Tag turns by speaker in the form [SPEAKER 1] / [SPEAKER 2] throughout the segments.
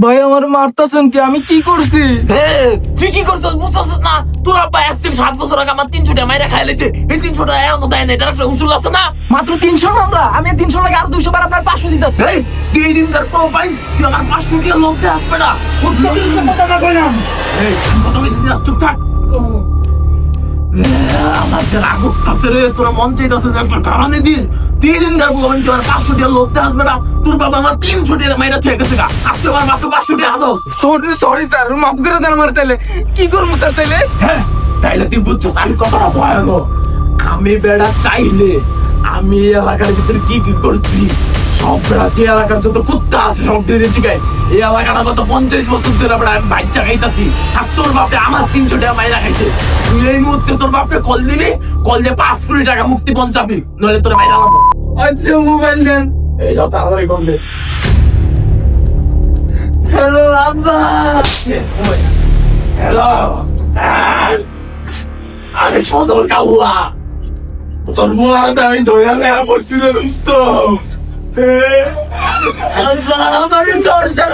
[SPEAKER 1] ভাই আমার মারতাছেন কি? আমি কি করছি?
[SPEAKER 2] তুই কি করছিস বুঝতেছিস না? তোর আব্বা আজ থেকে 7 বছর আগে আমার 300 টাকা মাইরা খাই লাইছে। এই 300 টাকা এখনো দেয় না, এটার একটা উসুল আছে না?
[SPEAKER 1] মাত্র 300 মামলা, আমি 300 লাগে আর 200 বার আপনার 500 দিতেছি।
[SPEAKER 2] এই তুই এই দিনকার পর ভাই তুই আমার 500 টাকা লোক দে আসবে না। কথা না কইলাম। এই কথা বলছিস না, চুপ থাক। আমার যে রাগ উঠতেছে রে, তোরা মন চাইতেছে যে একটা কারণে দিন 3 দিনকার পর আমি আমার 500 টাকা লোক দে আসবে না। তোর বাবা আমার 300 টাকা মাইরা থেকে গেছে গা, আজকে আমার মাত্র 500 টাকা দাও।
[SPEAKER 1] সরি স্যার, মাফ করে দেন আমার। তাইলে কি করবো স্যার? তাইলে
[SPEAKER 2] হ্যাঁ তাইলে তুই বুঝছিস আমি কতটা ভয়ানক। আমি বেড়া চাইলে আমি এই এলাকার ভিতরে কি কি করছি সব বেড়া, যে এলাকার যত কুত্তা আছে সব দিয়ে চিকাই। এই এলাকাটা গত 50 বছর ধরে বেড়া বাচ্চা খাইতাছি, আর তোর বাপে আমার 300 টাকা মাইরা খাইছে। তুই এই মুহূর্তে তোর বাপে কল দিবি, কল দিয়ে 5 কোটি টাকা মুক্তি পঞ্চাবি, নইলে তোর মাইরা লাবো।
[SPEAKER 1] আচ্ছা, মোবাইল দেন।
[SPEAKER 2] এই যাও তাড়াতাড়ি কল দে।
[SPEAKER 1] হ্যালো আব্বা।
[SPEAKER 2] হ্যালো, আমি সজল কাউয়া। তোর মোড়াতে আমি ধরে নেওয়া পড়ছি রে দোস্ত।
[SPEAKER 1] আব্বা আমার দরজা।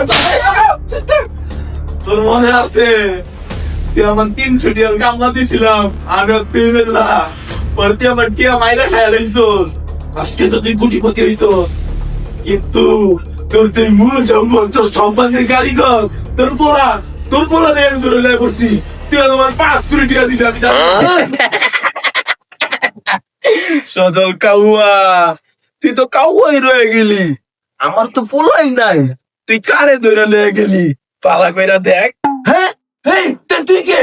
[SPEAKER 2] তোর মনে আছে তুই আমার 300 টাকার কামলা দিছিলাম, আমি আর তুই মেলা পরে তুই আমার টিয়া মাইরা খাইয়া লাইছস। আজকে তো তুই কোটিপতি হইছস, কিন্তু তোর তুই মূল সম্পদ সম্পদের কারিগর তোর পোলা দিয়ে আমি ধরে লাই করছি। তুই আমার 5 কোটি টাকা দিবি আমি জানি। সজল কাউয়া, তুই তো কাউয়াই রয়ে গেলি, আমার তো পোলাই নাই, তুই কারে ধরে লয়ে গেলি? পালা কইরা দেখ। হ্যাঁ, তুই কে?